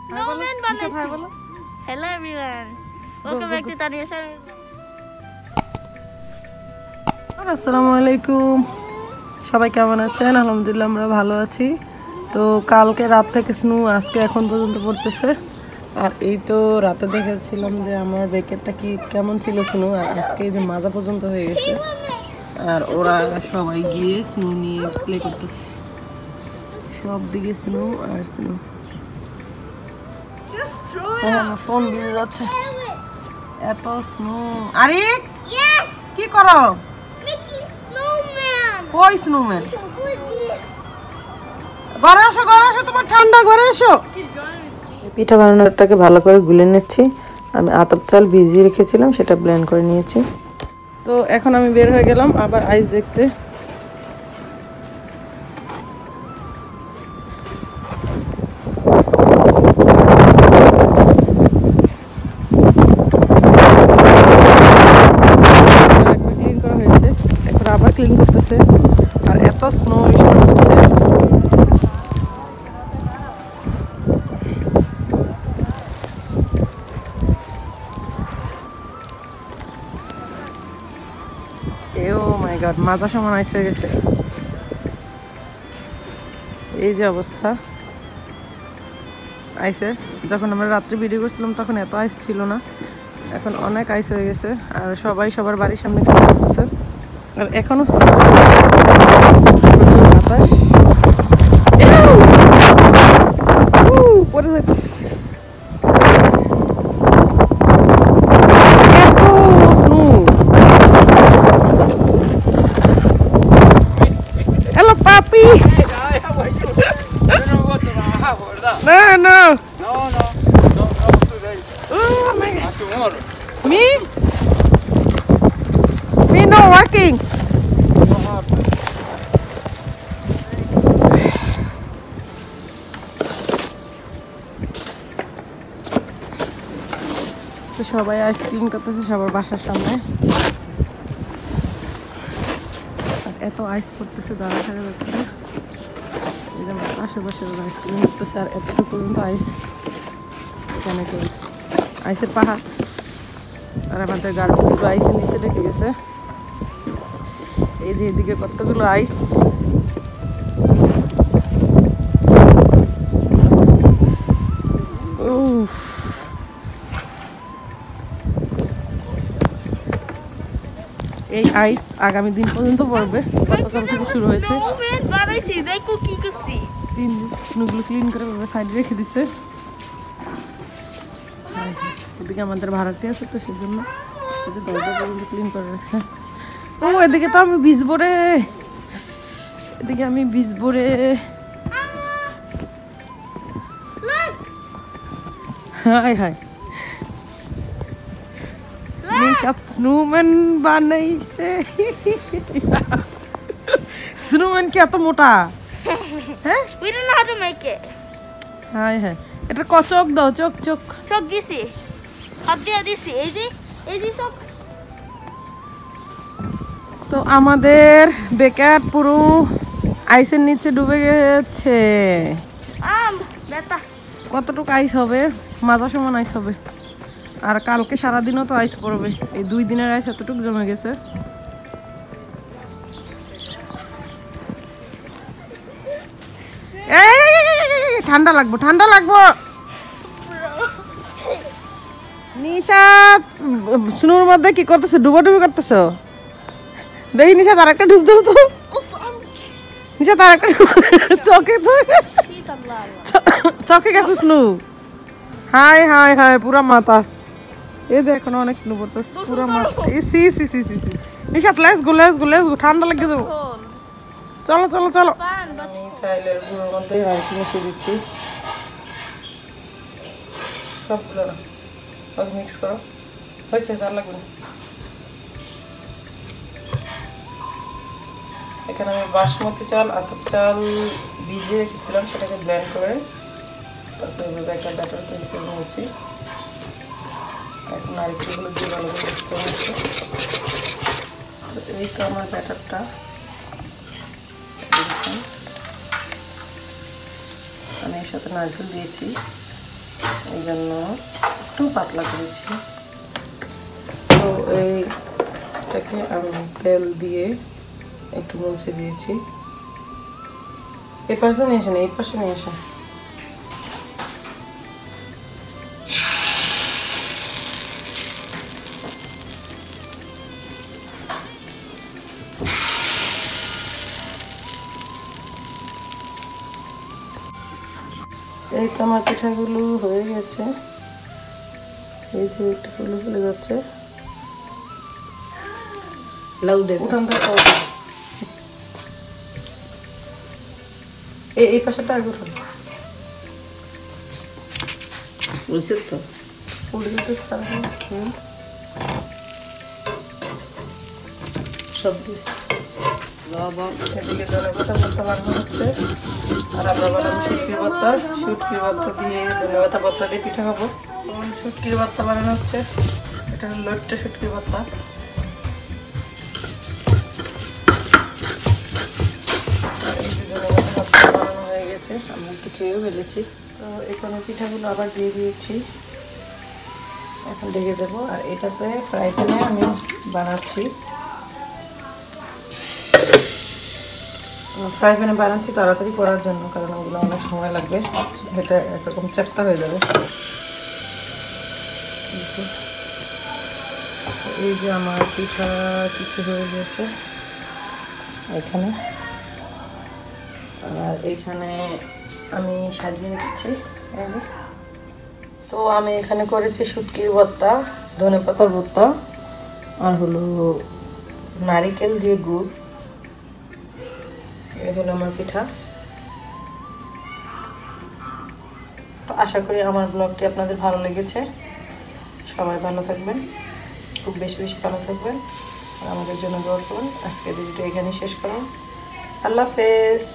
Snowman বানাইছি। Hello everyone, welcome back to Tania channel. আসসালামু আলাইকুম, সবাই কেমন আছেন? আলহামদুলিল্লাহ আমরা ভালো আছি। তো কালকে রাত থেকে স্নো আজকে এখন পর্যন্ত পড়তেছে। আর এই তো রাতে দেখেছিলাম যে আমার বেকেটটা কি কেমন ছিল স্নো, আর আজকে এই যে মাজা পর্যন্ত হয়ে গেছে। আর ওরা সবাই গিয়ে স্নো নিয়ে প্লে করতেছে, সব দিকে স্নো আর স্নো। আমার ফোন ভিজে যাচ্ছে, এত স্নো। আরে কি করো? কই স্নোম্যান? ঘরে আসো, ঘরে আসো, তোমার ঠান্ডা, ঘরে এসো। পিঠা বানানোটাকে ভালো করে গুলে নিচ্ছি। আমি আতপ চাল ভিজিয়ে রেখেছিলাম, সেটা ব্লেন্ড করে নিয়েছি। তো এখন আমি বের হয়ে গেলাম আবার আইস দেখতে। ক্লিন করা হয়েছে, এখন আবার ক্লিন করতেছে। আর এত স্নো স্টার্ট হচ্ছে। মাই গড, মাথা সমান আইস হয়ে গেছে। এই যে অবস্থা আইসের। যখন আমরা রাত্রে ভিডিও করছিলাম তখন এত আইস ছিল না, এখন অনেক আইস হয়ে গেছে। আর সবাই সবার বাড়ির সামনে করতেছে। আর এখনো বাতাস পরে যাচ্ছে। Hello, papi. No, no. Not today. Oh my God. Tomorrow. Me? Me no working. তো সবাই আইসক্রিম করতেছে সবার বাসার সামনে। এত আইস পড়তেছে, দাঁড়া থাকা যাচ্ছে না। আশেপাশে আইসক্রিম করতেছে, আর এতটুকু পর্যন্ত আইস। এখানে আইসের পাহাড়। আর আমাদের গাড়ি পুরো আইসের নিচে রেখে গেছে। এই যে এদিকে কতগুলো আইস। এই আইস আগামী দিন পর্যন্ত পড়বে। গতকাল থেকে শুরু হয়েছে। তিন স্নোগুলো ক্লিন করে সাইডে রেখে দিছে। এদিকে আমাদের ভাড়াটি আছে, তো সেই জন্য দরজা পর্যন্ত ক্লিন করে রাখছে। ও এদিকে তো আমি ভিজবো রে, এদিকে আমি ভিজবো রে। হাই হাই, স্নোম্যান বানাইছে। স্নোম্যান কি এত মোটা? হ্যাঁ, We don't know how to make it. High high, এটা চোখ দাও, চোখ চোখ চোখ দিছি, হাত দিয়ে দিছি। এই যে সব। তো আমাদের বেকার পুরো আইসের নিচে ডুবে গেছে। বেটা কতটুকু আইস হবে? মাজা সমান আইস হবে। আর কালকে সারাদিনও তো আইস পড়বে। এই 2 দিনের আইস এতটুকু জমে গেছে। ঠান্ডা লাগবো, ঠান্ডা লাগবো। নিশাত স্নোর মধ্যে কি করতেছে? ডুবাডুবি করতেছো? দেখি নিশাত আর একটা ডুব দাও তো। নিশাত আর একটা চোখে চোখে গেছে স্নো। হাই হাই হাই, পুরা মাথা। এই যে এখনো অনেক স্নো পড়তেছে, পুরা মাথা। সি সি সি সি। Nishat let's go, let's go, let's go, ঠান্ডা লেগে যাবো। চলো চলো চলো। আমি চাইলের গুঁড়োর মধ্যে আর কি মিশিয়ে দিচ্ছি, সবগুলো না, মিক্স করো। হয়েছে, চাল লাগবে না। এখানে আমি বাসমতি চাল, আতপ চাল ভিজিয়ে রেখেছিলাম, সেটাকে ব্লেন্ড করে তারপরে একটা ব্যাটার তৈরি করে নিয়েছি। এখন নারকেলগুলো দিয়ে ভালো করে মিক্স করে নিচ্ছি। এই তো আমার ব্যাটারটা। আমি এর সাথে নারকেল দিয়েছি। এই জন্য একটু পাতলা করেছি। তো এইটাকে আমি তেল দিয়ে একটু মুছে দিয়েছি। এই পাশে নিয়ে আসেন, এই পাশে নিয়ে আসেন। এই তো আমার পিঠাগুলো হয়ে গেছে। এই যে একটু ফুলে ফুলে যাচ্ছে। উঠান থেকে এই পাশেটা আগে উঠান। বুঝছেন তো ফুলে যেতে সব দিস এদিকে ধনেপাতা ভর্তা বানানো হচ্ছে। আর আমরা বানাবো শুটকির ভর্তা। শুটকির ভর্তা দিয়ে ধনেপাতা ভর্তা দিয়ে পিঠা খাবো। শুটকির ভর্তা বানানো হচ্ছে। এটা হলো লইট্টা শুটকির ভর্তা। এই যে ধনেপাতা ভর্তা বানানো হয়ে গেছে, আমরা একটু খেয়েও ফেলেছি। তো এখানে পিঠাগুলো আবার দিয়ে দিয়েছি, এখন ঢেকে দেবো। আর এটাতে ফ্রাই প্যানে আমি বানাচ্ছি। ফ্রাই প্যানে বানাচ্ছি তাড়াতাড়ি করার জন্য, কারণ ওগুলো অনেক সময় লাগবে। এটা একরকম চ্যাপ্টা হয়ে যাবে। এই যে আমার পিঠা কিছু হয়ে গেছে এখানে। আর এইখানে আমি সাজিয়ে রেখেছি। তো আমি এখানে করেছি শুটকির ভর্তা, ধনেপাতার ভর্তা, আর হলো নারিকেল দিয়ে গুড়। এই হলো আমার পিঠা। তো আশা করি আমার ব্লগটি আপনাদের ভালো লেগেছে। সবাই ভালো থাকবেন, খুব বেশি বেশি ভালো থাকবেন, আর আমাদের জন্য দোয়া করুন। আজকের ভিডিওটা এখানে শেষ করুন। আল্লাহ হাফেজ।